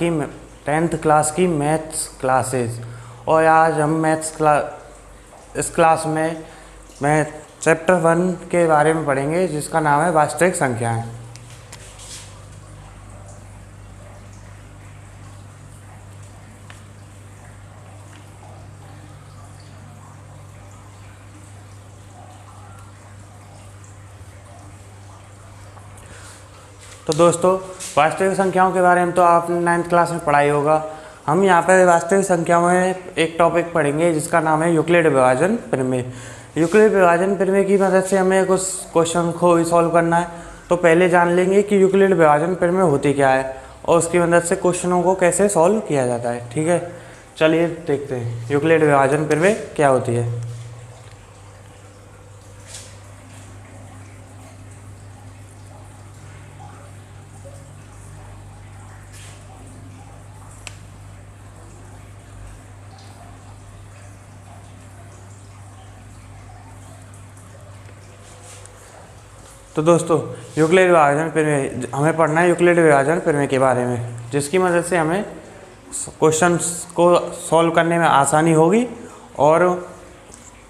Class की maths classes. और आज हम इस क्लास में मैं चैप्टर 1 के बारे में पढ़ेंगे, जिसका नाम है वास्तविक संख्याएं। तो दोस्तों, वास्तविक संख्याओं के बारे में तो आपने 9th क्लास में पढ़ाई होगा। हम यहाँ पर वास्तविक संख्याओं में एक टॉपिक पढ़ेंगे जिसका नाम है यूक्लिड विभाजन प्रमेय। यूक्लिड विभाजन प्रमेय की मदद से हमें कुछ क्वेश्चन को सॉल्व करना है। तो पहले जान लेंगे कि यूक्लिड विभाजन प्रमेय होती क्या है और उसकी मदद से क्वेश्चनों को कैसे सॉल्व किया जाता है। ठीक है, चलिए देखते हैं यूक्लिड विभाजन प्रमेय क्या होती है। तो दोस्तों, यूक्लिड विभाजन प्रमेय हमें पढ़ना है यूक्लिड विभाजन प्रमेय के बारे में, जिसकी मदद से हमें क्वेश्चंस को सॉल्व करने में आसानी होगी और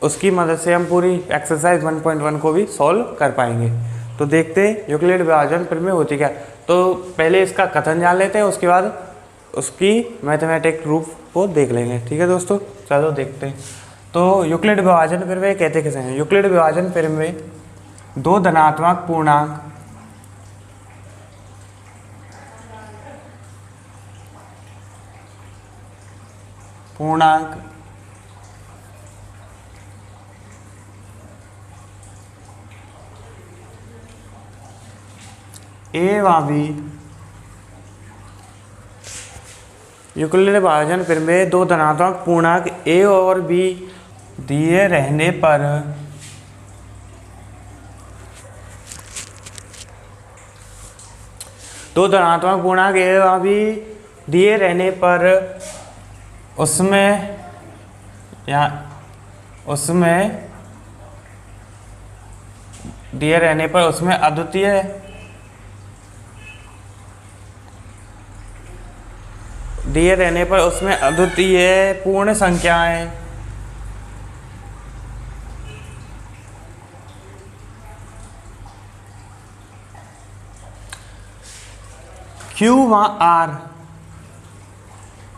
उसकी मदद से हम पूरी एक्सरसाइज 1.1 को भी सॉल्व कर पाएंगे। तो देखते हैं यूक्लिड विभाजन प्रमेय होती क्या। तो पहले इसका कथन जान लेते हैं, उसके बाद उसकी मैथमेटिक रूप को देख लेंगे। ठीक है दोस्तों, चलो देखते हैं। तो यूक्लिड विभाजन प्रमेय कहते कैसे हैं। यूक्लिड विभाजन प्रमेय दो धनात्मक पूर्णांक ए व बी। यूक्लिड विभाजन प्रमेय दो धनात्मक पूर्णांक ए और बी दिए रहने पर दो धनात्मक पूर्णांक ए व बी दिए रहने पर उसमें अद्वितीय पूर्ण संख्याएं Q व R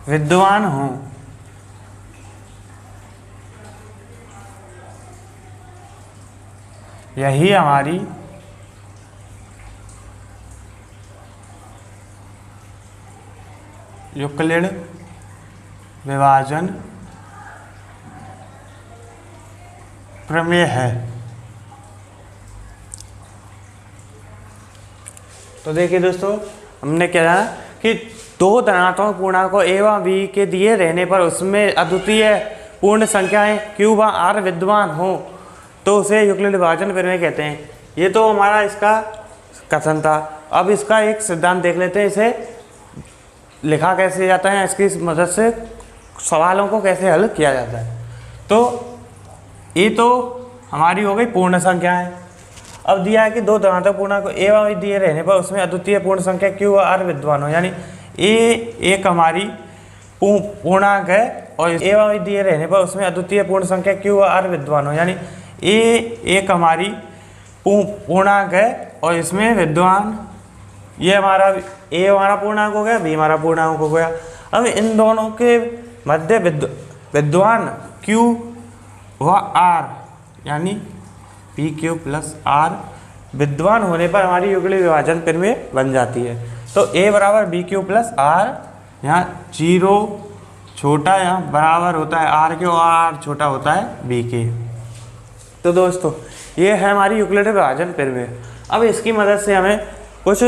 विद्यमान हों। यही हमारी यूक्लिड विभाजन प्रमेय है। तो देखिए दोस्तों, हमने क्या जाना कि दो धनात्मक पूर्णांकों ए व बी के दिए रहने पर उसमें अद्वितीय पूर्ण संख्याएं Q व R विद्यमान हो तो उसे यूक्लिड विभाजन प्रमेय कहते हैं। ये तो हमारा इसका कथन था। अब इसका एक सिद्धांत देख लेते हैं, इसे लिखा कैसे जाता है, इसकी मदद से सवालों को कैसे हल किया जाता है। तो ये तो हमारी हो गई पूर्ण संख्याएं। अब दिया है कि दो धनात्मक पूर्णांक ए व बी दिए रहने पर उसमें अद्वितीय पूर्ण संख्या Q व R विद्यमान हो, यानी ए एक हमारी पूर्णांक है और ए व बी दिए रहने पर उसमें अद्वितीय पूर्ण संख्या Q व R विद्यमान हो, यानी ए एक हमारी पूर्णांक है और इसमें विद्यमान ये हमारा ए हमारा पूर्णांक हो गया, बी हमारा पूर्णांक हो गया। अब इन दोनों के मध्य विद्यमान Q व R यानी PQ प्लस R विद्यमान होने पर हमारी यूक्लिड विभाजन प्रमेय बन जाती है। तो A बराबर BQ प्लस R, यहाँ 0 छोटा यहाँ बराबर होता है R के और R छोटा होता है B के। तो दोस्तों, ये है हमारी यूक्लिड विभाजन प्रमेय। अब इसकी मदद से हमें कुछ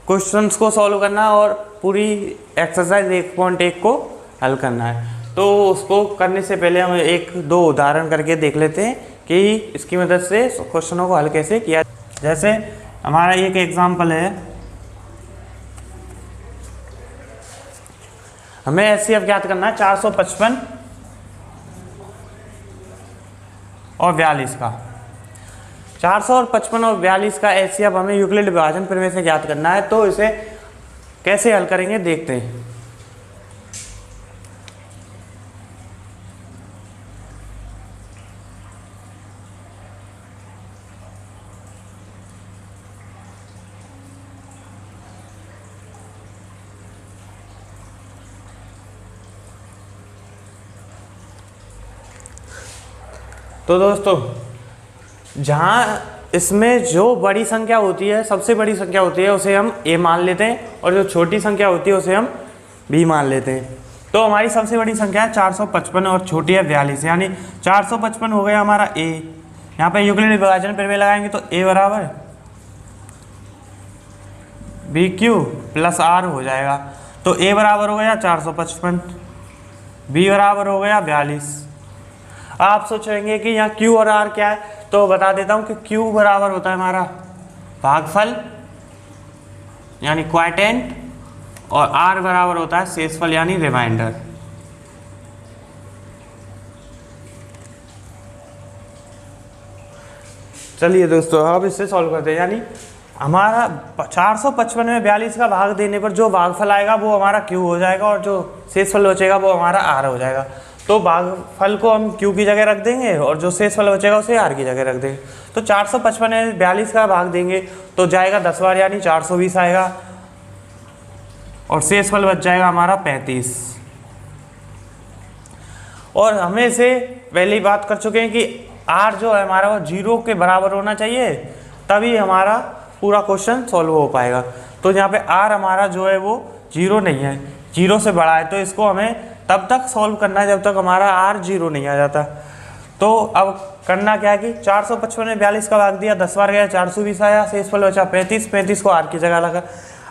क्वेश्चंस को सॉल्व करना और पूरी एक्सरसाइज 1.1 को हल करना है। तो उसको करने से पहले हम एक दो उदाहरण करके देख लेते हैं कि इसकी मदद से क्वेश्चनों को हल कैसे किया। जैसे हमारा एक एग्जाम्पल है, हमें HCF ज्ञात करना है 455 और 42 का। 455 और 42 का HCF हमें यूक्लिड विभाजन प्रमेय से ज्ञात करना है। तो इसे कैसे हल करेंगे देखते हैं। तो दोस्तों जहाँ इसमें जो बड़ी संख्या होती है, सबसे बड़ी संख्या होती है, उसे हम a मान लेते हैं और जो छोटी संख्या होती है उसे हम b मान लेते हैं। तो हमारी सबसे बड़ी संख्या है 455 और छोटी है 42, यानी 455 हो गया हमारा a। यहाँ पे यूक्लिड विभाजन फिर में लगाएंगे तो a बराबर BQ प्लस r हो जाएगा। तो a बराबर हो गया 455, b बराबर हो गया 42। आप सोचेंगे कि यहाँ q और r क्या है, तो बता देता हूँ कि q बराबर होता है हमारा भागफल यानी क्वाटेंट, और r बराबर होता है शेषफल यानी रिमाइंडर। चलिए दोस्तों अब इससे सॉल्व करते हैं। यानी हमारा 455 में 42 का भाग देने पर जो भागफल आएगा वो हमारा q हो जाएगा और जो शेषफल बचेगा वो हमारा r हो जाएगा। तो भागफल को हम q की जगह रख देंगे और जो शेषफल बचेगा उसे r की जगह रख देंगे। तो 455 में 42 का भाग देंगे तो जाएगा 10 बार यानी 420 आएगा और शेषफल बच जाएगा हमारा 35। और हमें से पहले ही बात कर चुके हैं कि r जो है हमारा वो 0 के बराबर होना चाहिए, तभी हमारा पूरा क्वेश्चन सॉल्व हो पाएगा। तो यहाँ पे r हमारा जो है वो 0 नहीं है, 0 से बड़ा है, तो इसको हमें तब तक सॉल्व करना है जब तक हमारा r 0 नहीं आ जाता। तो अब करना क्या है कि 455 में 42 का भाग दिया, 10 बार गया 420 आया, शेषफल बचा 35, 35 को r की जगह लगा।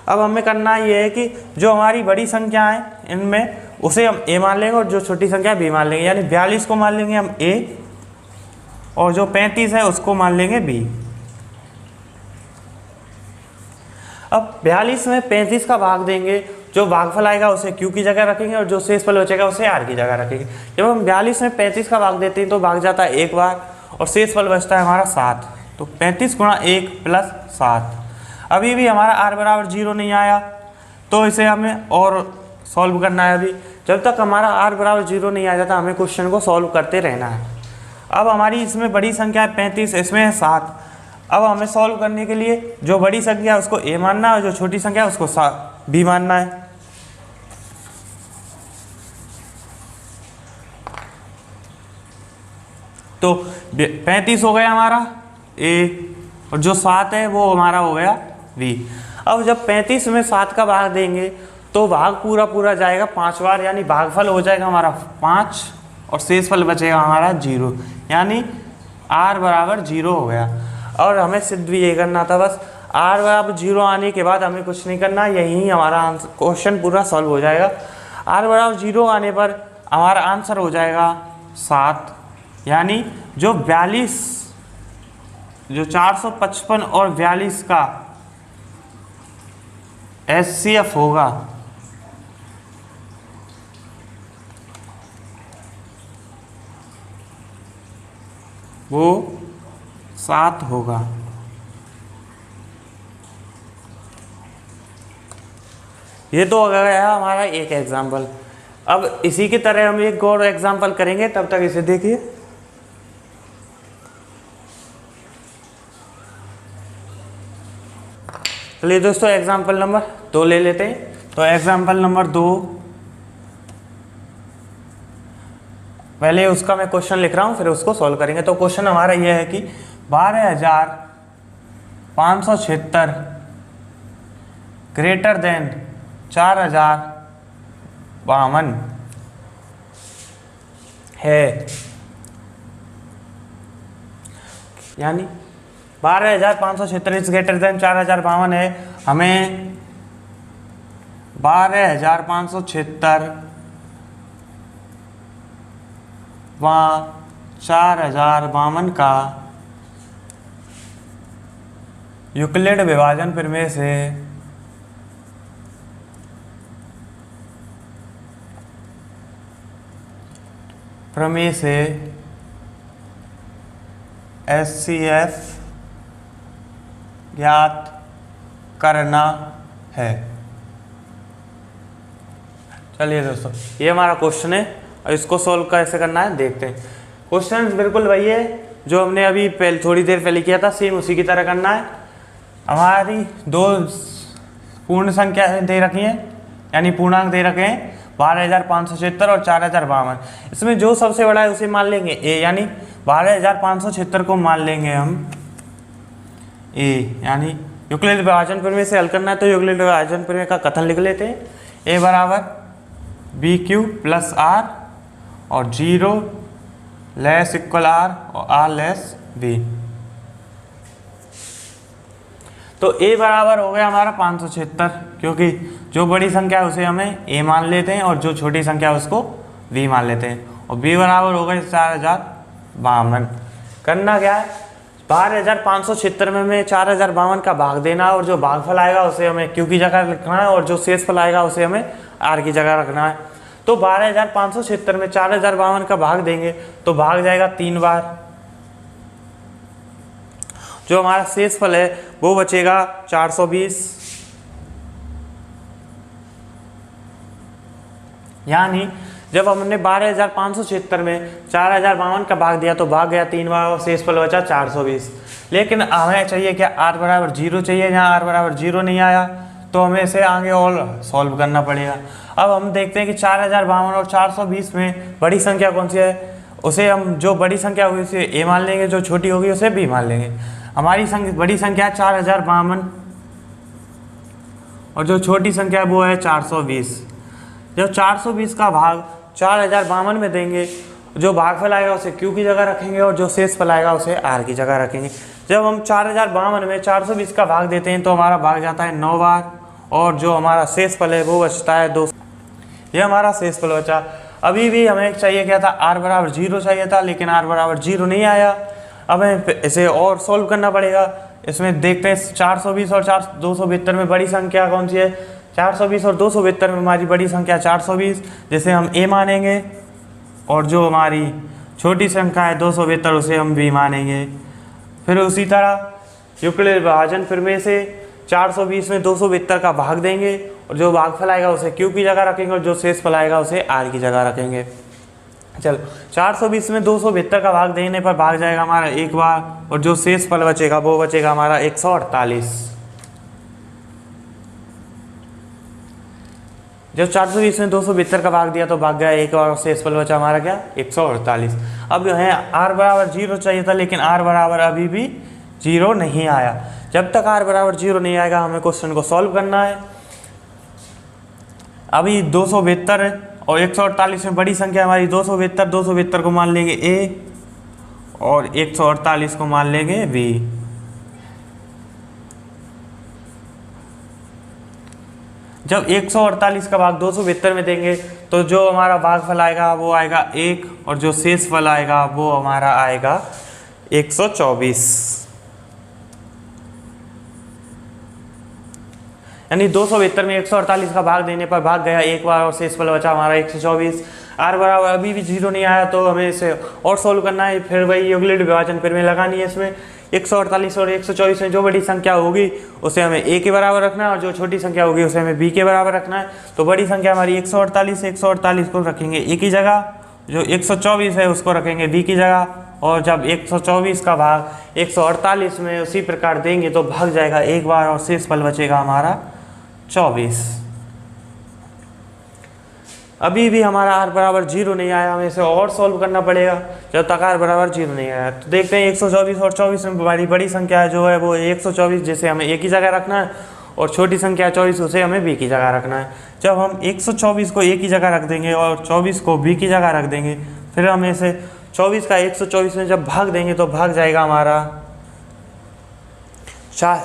अब हमें करना ये है कि जो हमारी बड़ी संख्या है इनमें उसे हम a मान लेंगे और जो छोटी संख्या b मान लेंगे। यानी 42 को मान लेंगे हम a और जो 35 है उसको मान लेंगे b। अब 42 में 35 का भाग देंगे, जो भागफल आएगा उसे q की जगह रखेंगे और जो शेषफल बचेगा उसे r की जगह रखेंगे। जब हम 42 में 35 का भाग देते हैं तो भाग जाता है एक बार और शेषफल बचता है हमारा 7। तो 35 गुणा 1 प्लस 7। अभी भी हमारा r बराबर 0 नहीं आया, तो इसे हमें और सॉल्व करना है। अभी जब तक हमारा r बराबर 0 नहीं आ जाता हमें क्वेश्चन को सॉल्व करते रहना है। अब हमारी इसमें बड़ी संख्या है 35, इसमें है 7। अब हमें सॉल्व करने के लिए जो बड़ी संख्या है उसको a मानना है और जो छोटी संख्या है उसको b मानना है। तो 35 हो गया हमारा a और जो 7 है वो हमारा हो गया b। अब जब 35 में 7 का भाग देंगे तो भाग पूरा पूरा जाएगा 5 बार, यानी भागफल हो जाएगा हमारा 5 और शेषफल बचेगा हमारा 0, यानी r बराबर 0 हो गया। और हमें सिद्ध भी ये करना था, बस r बराबर 0 आने के बाद हमें कुछ नहीं करना, यही हमारा क्वेश्चन पूरा सॉल्व हो जाएगा। r बराबर 0 आने पर हमारा आंसर हो जाएगा 7, यानी जो 455 और 42 का HCF होगा वो 7 होगा। ये तो हो गया हमारा एक एग्जाम्पल। अब इसी की तरह हम एक और एग्जाम्पल करेंगे, तब तक इसे देखिए। चलिए दोस्तों एग्जाम्पल नंबर 2 ले लेते हैं। तो एग्जाम्पल नंबर 2, पहले उसका मैं क्वेश्चन लिख रहा हूँ फिर उसको सॉल्व करेंगे। तो क्वेश्चन हमारा यह है कि 12,576 ग्रेटर देन 4,052 है। यानी 12,576 ग्रेटर देन 4,052 है। हमें 12,576 व 4,052 का यूक्लिड विभाजन प्रमेय से HCF ज्ञात करना है। चलिए दोस्तों, ये हमारा क्वेश्चन है और इसको सोल्व कैसे करना है देखते हैं। क्वेश्चन बिल्कुल वही है जो हमने अभी पहले थोड़ी देर पहले किया था, सेम उसी की तरह करना है। हमारी दो पूर्ण संख्या दे रखी है, यानी पूर्णांक दे रखे हैं 12,576 और 4,052। इसमें जो सबसे बड़ा है उसे मान लेंगे ए, यानी 12,576 को मान लेंगे हम ए, यानी यूक्लिड विभाजन प्रमेय से हल करना है तो यूक्लिड विभाजन प्रमेय का कथन लिख लेते हैं। ए बराबर बी क्यू प्लस आर और 0 लेस इक्वल आर और आर लेस बी। तो ए बराबर हो गया हमारा 576, क्योंकि जो बड़ी संख्या है उसे हमें ए मान लेते हैं और जो छोटी संख्या है उसको बी मान लेते हैं। और बी बराबर हो गया 4,052। करना क्या है, 12,576 में 4,052 का भाग देना है और जो भागफल आएगा उसे हमें क्यू की जगह लिखना है और जो शेषफल आएगा उसे हमें आर की जगह रखना है। तो 12,576 में 4,052 का भाग देंगे तो भाग जाएगा 3 बार। जो हमारा शेषफल है वो बचेगा 420, यानी जब हमने 12,576 में 4,052 का भाग दिया तो भाग गया 3 बार और शेषफल बचा 420। लेकिन हमें चाहिए क्या, आर बराबर 0 चाहिए। यहाँ आर बराबर 0 नहीं आया तो हमें इसे आगे और सॉल्व करना पड़ेगा। अब हम देखते हैं कि 4,052 और 420 में बड़ी संख्या कौन सी है, उसे हम जो बड़ी संख्या होगी उसे ए मान लेंगे, जो छोटी होगी उसे बी मान लेंगे। हमारी बड़ी संख्या है 4,052 और जो छोटी संख्या है वो है 420। जब 420 का भाग 4,052 में देंगे, जो भागफल आएगा उसे क्यू की जगह रखेंगे और जो शेषफल आएगा उसे आर की जगह रखेंगे। जब हम 4,052 में 420 का भाग देते हैं तो हमारा भाग जाता है 9 बार और जो हमारा शेषफल है वो बचता है 2। ये हमारा शेषफल बचा। अभी भी हमें चाहिए क्या था, आर बराबर 0 चाहिए था, लेकिन आर बराबर 0 नहीं आया। अब हमें इसे और सोल्व करना पड़ेगा। इसमें देखते हैं 420 और 272 में बड़ी संख्या कौन सी है। 420 और 272 में हमारी बड़ी संख्या 420, जिसे हम ए मानेंगे, और जो हमारी छोटी संख्या है 272 उसे हम बी मानेंगे। फिर उसी तरह यूक्लिड विभाजन प्रमेय से 420 में 272 का भाग देंगे और जो भागफल आएगा उसे क्यू की जगह रखेंगे और जो शेषफल आएगा उसे आर की जगह रखेंगे। चलो, 420 में 272 का भाग देने पर भाग जाएगा हमारा 1 बार और जो शेषफल बचेगा वो बचेगा हमारा 148। जब 420 में 272 का भाग दिया तो भाग गया 1 बार और शेषफल बचा हमारा क्या, 148। अब जो है आर बराबर 0 चाहिए था, लेकिन आर बराबर अभी भी 0 नहीं आया। जब तक आर बराबर 0 नहीं आएगा हमें क्वेश्चन को सॉल्व करना है। अभी 272 और 148 में बड़ी संख्या हमारी 272 को मान लेंगे ए और 148 को मान लेंगे बी। जब 148 का भाग 272 में देंगे तो जो हमारा भागफल आएगा वो आएगा 1 और जो शेषफल आएगा वो हमारा आएगा 124। यानी 272 में 148 का भाग देने पर भाग गया 1 बार और शेषफल बचा हमारा 124। आर बराबर अभी भी 0 नहीं आया तो हमें इसे और सोल्व करना है। फिर वही यूक्लिड विभाजन प्रमेय लगानी है। इसमें 148 और 124 में जो बड़ी संख्या होगी उसे हमें ए के बराबर रखना है और जो छोटी संख्या होगी उसे हमें बी के बराबर रखना है। तो बड़ी संख्या हमारी 148 को रखेंगे ए की जगह, जो 124 है उसको रखेंगे बी की जगह, और जब 124 का भाग 148 में उसी प्रकार देंगे तो भाग जाएगा 1 बार और शेषफल बचेगा हमारा 24। अभी भी हमारा आर बराबर 0 नहीं आया, हमें इसे और सॉल्व करना पड़ेगा जब तक आर बराबर 0 नहीं आया। तो देखते हैं 124 और 24 में हमारी बड़ी संख्या जो है वो 124, जिसे हमें ए की जगह रखना है, और छोटी संख्या 24 उसे हमें बी की जगह रखना है। जब हम 124 को ए की जगह रख देंगे और 24 को बी की जगह रख देंगे, फिर हम इसे 24 का 124 में जब भाग देंगे तो भाग जाएगा हमारा 4।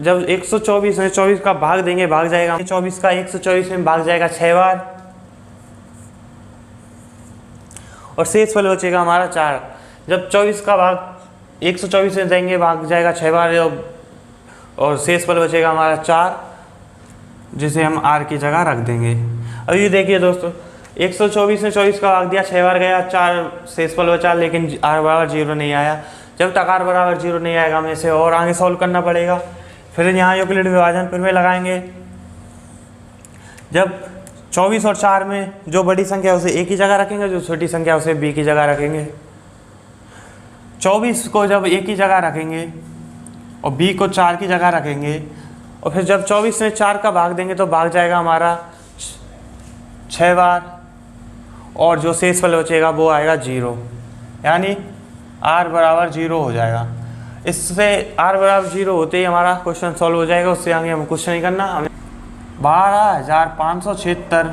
जब 124 में 24 का भाग देंगे भाग जाएगा 24 का 124 में भाग जाएगा 6 बार और शेषफल बचेगा हमारा 4। जब 24 का भाग 124 में देंगे भाग जाएगा 6 बार और शेषफल बचेगा हमारा 4, जिसे हम आर की जगह रख देंगे। अब ये देखिए दोस्तों, 124 में 24 का भाग दिया 6 बार गया, 4 शेषफल बचा, लेकिन आर बराबर 0 नहीं आया। जब तक आर बराबर 0 नहीं आएगा हमें इसे और आगे सॉल्व करना पड़ेगा। फिर यहाँ यूक्लिड विभाजन प्रमेय लगाएंगे। जब 24 और 4 में जो बड़ी संख्या उसे ए की जगह रखेंगे, जो छोटी संख्या उसे बी की जगह रखेंगे। 24 को जब ए की जगह रखेंगे और बी को 4 की जगह रखेंगे, और फिर जब 24 में 4 का भाग देंगे तो भाग जाएगा हमारा 6 बार, और जो शेष फल बचेगा वो आएगा 0, यानी r बराबर 0 हो जाएगा। इससे r बराबर 0 होते ही हमारा क्वेश्चन सॉल्व हो जाएगा। उससे आगे हमें कुछ नहीं करना। हमें 12,576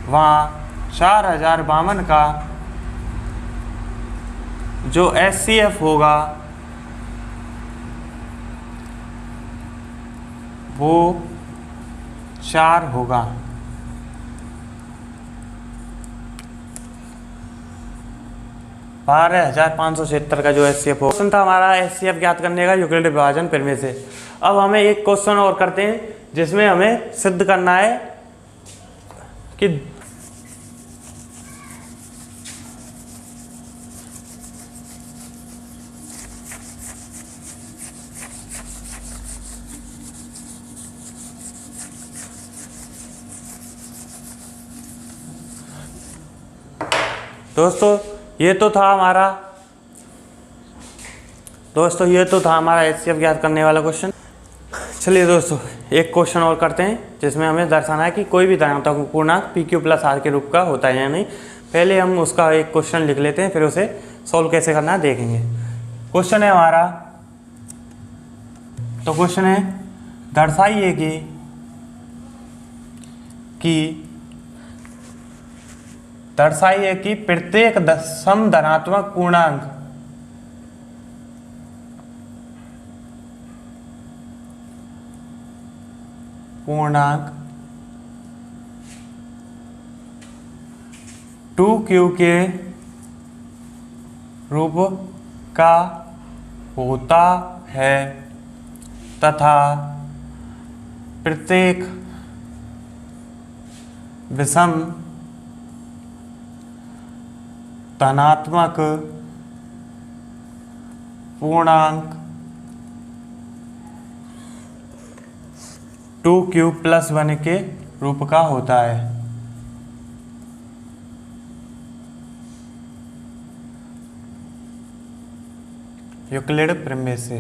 वहाँ 4,052 का जो HCF होगा वो 4 होगा। बारह 12,576 का जो HCF हो क्वेश्चन था हमारा HCF ज्ञात करने का यूक्लिड विभाजन प्रमेय से। अब हमें एक क्वेश्चन और करते हैं जिसमें हमें सिद्ध करना है कि दोस्तों ये तो था हमारा HCF ज्ञात करने वाला क्वेश्चन। चलिए दोस्तों एक क्वेश्चन और करते हैं जिसमें हमें दर्शाना है कि कोई भी धनात्मक पूर्णांक PQ प्लस R के रूप का होता है या नहीं। पहले हम उसका एक क्वेश्चन लिख लेते हैं, फिर उसे सॉल्व कैसे करना है देखेंगे। क्वेश्चन है हमारा, तो क्वेश्चन है दर्शाइए कि प्रत्येक समधनात्मक पूर्णांक 2Q के रूप का होता है तथा प्रत्येक विषम धनात्मक पूर्णांक 2Q प्लस 1 के रूप का होता है। यूक्लिड प्रमेय से।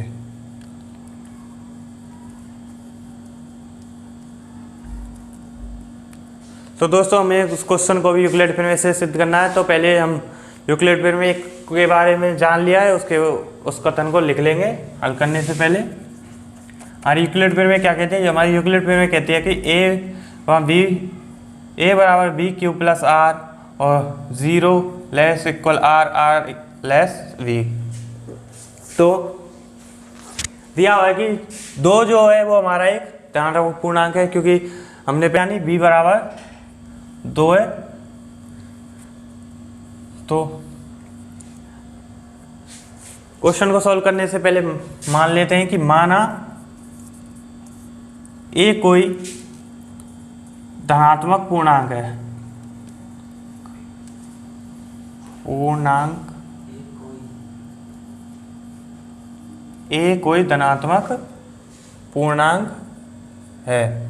तो दोस्तों हमें उस क्वेश्चन को भी यूक्लिड प्रमेय से सिद्ध करना है। तो पहले हम यूक्लिड प्रमेय के बारे में जान लिया है, उस कथन को लिख लेंगे हल करने से पहले। हमारी यूक्लिड प्रमेय क्या कहते हैं? हमारी यूक्लिड प्रमेय कहती है कि ए बराबर बी क्यू प्लस आर और 0 less equal R less V. तो दिया हुआ है कि 2 जो है वो हमारा एक धनात्मक पूर्णांक है, क्योंकि हमने यानी बी बराबर 2 है। तो क्वेश्चन को सॉल्व करने से पहले मान लेते हैं कि माना ए कोई धनात्मक पूर्णांक है, ए कोई धनात्मक पूर्णांक है।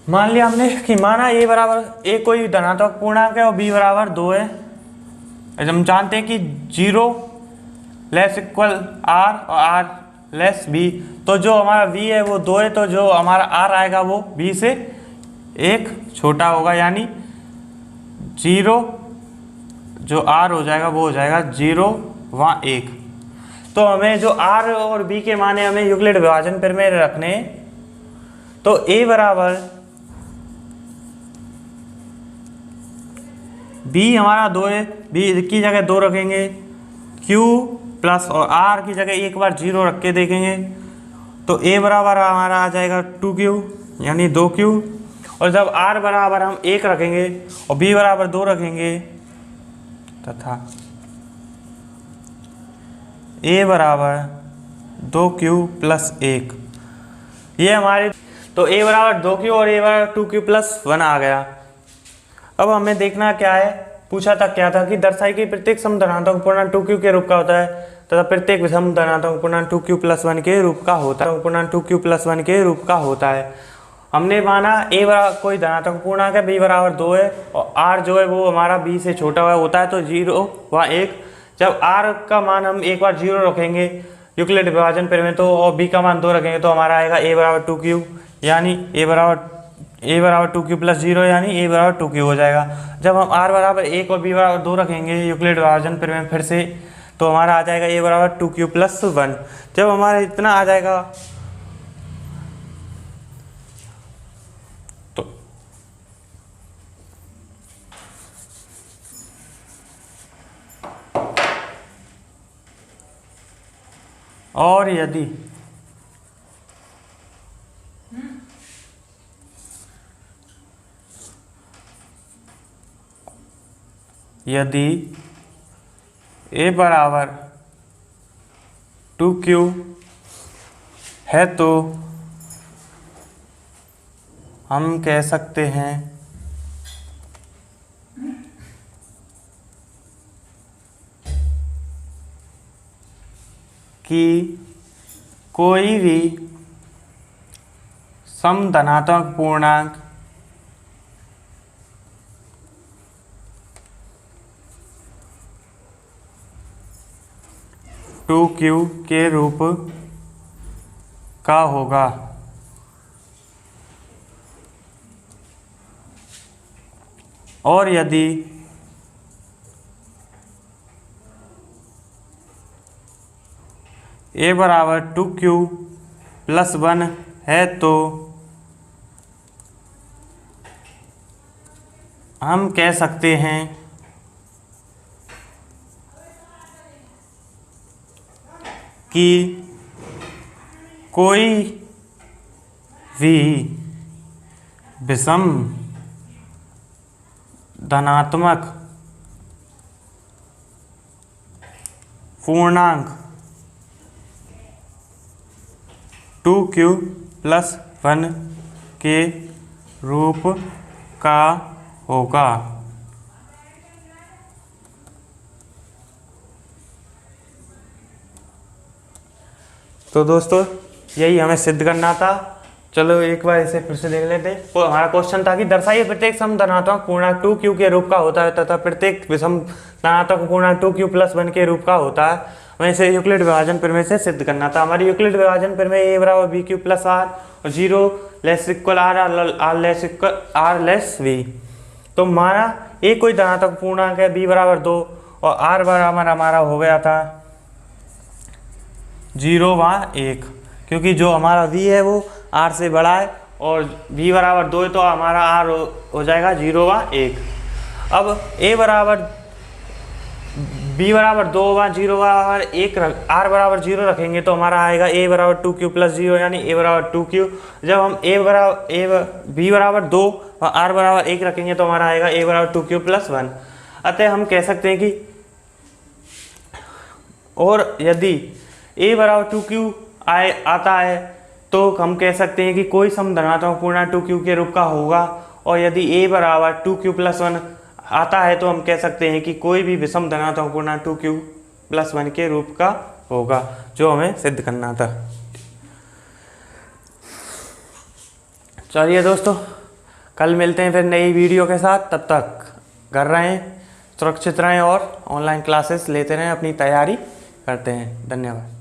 मान लिया हमने कि माना ए कोई धनात्मक पूर्णांक है और बी बराबर 2 है। हम जानते हैं कि 0 लेस इक्वल आर और आर लेस बी। तो जो हमारा v है वो 2 है, तो जो हमारा r आएगा वो b से 1 छोटा होगा, यानी 0 जो r हो जाएगा वो हो जाएगा 0 वहाँ 1। तो हमें जो r और b के माने हमें यूक्लिड विभाजन प्रमेय रखने। तो a बराबर b हमारा 2 है, b की जगह 2 रखेंगे, q प्लस और r की जगह एक बार 0 रख के देखेंगे। तो a बराबर हमारा आ जाएगा 2q यानी 2q, और जब r बराबर हम 1 रखेंगे और b बराबर 2 रखेंगे तथा a बराबर 2q प्लस 1, ये हमारे। तो a बराबर 2q और a बराबर 2q प्लस 1 आ गया। अब हमें देखना क्या है, पूछा था क्या था कि दर्शाई कि प्रत्येक समधनात्मक पूर्णांक 2q के रूप का होता है तथा प्रत्येक विषम धनात्मक पूर्णांक 2q प्लस 1 के रूप का होता है। पूर्णांक 2q प्लस 1 के रूप का होता है। हमने माना ए बराबर कोई धनात्मक पूर्णांक है, बी बराबर 2 है और आर जो है वो हमारा बी से छोटा होता है, तो 0 व 1। जब आर का मान हम एक बार 0 रखेंगे यूक्लिड विभाजन प्रमेय तो, और बी का मान 2 रखेंगे तो हमारा आएगा ए बराबर 2q, यानी ए बराबर 2q प्लस 0, यानी ए बराबर 2q हो जाएगा। जब हम आर बराबर 1 और बी बराबर 2 रखेंगे यूक्लिड विभाजन प्रमेय फिर से, तो हमारा आ जाएगा ए बराबर 2q प्लस 1। जब हमारा इतना आ जाएगा तो और यदि ए बराबर 2q है तो हम कह सकते हैं कि कोई भी समधनात्मक पूर्णांक टू क्यू के रूप का होगा। और यदि ए बराबर 2q प्लस 1 है तो हम कह सकते हैं कि कोई भी विषम धनात्मक पूर्णांक 2q प्लस 1 के रूप का होगा। तो दोस्तों यही हमें सिद्ध करना था। चलो एक बार इसे फिर से देख लेते हैं। तो हमारा क्वेश्चन था कि दर्शाइए प्रत्येक सम धनात्मक पूर्णांक 2q के रूप का होता है तथा प्रत्येक विषम धनात्मक पूर्णांक 2q प्लस 1 के रूप का होता है। हमें इसे यूक्लिड विभाजन प्रमेय से सिद्ध करना था। हमारी यूक्लिड विभाजन प्रमेय ए बराबर बी क्यू प्लस आर और 0 less equal R less V. तो हमारा ए कोई धनात्मक पूर्णांक है, बी बराबर 2 और आर बराबर हमारा हो गया था 0 व 1, क्योंकि जो हमारा v है वो r से बड़ा है और v बराबर 2 है तो हमारा r हो जाएगा 0 व 1। अब a बराबर b बराबर 2 व 0 बराबर 1 r बराबर 0 रखेंगे तो हमारा आएगा a बराबर 2q प्लस 0, यानी a बराबर 2q। जब हम b बराबर 2 व r बराबर 1 रखेंगे तो हमारा आएगा a बराबर 2q प्लस 1। अतः हम कह सकते हैं कि और यदि a बराबर 2q आता है तो हम कह सकते हैं कि कोई सम धनात्मक पूर्णांक 2q के रूप का होगा। और यदि a बराबर 2q प्लस 1 आता है तो हम कह सकते हैं कि कोई भी विषम धनात्मक पूर्णांक 2q प्लस 1 के रूप का होगा, जो हमें सिद्ध करना था। चलिए दोस्तों, कल मिलते हैं फिर नई वीडियो के साथ। तब तक घर रहें, सुरक्षित रहें और ऑनलाइन क्लासेस लेते रहें, अपनी तैयारी करते हैं। धन्यवाद।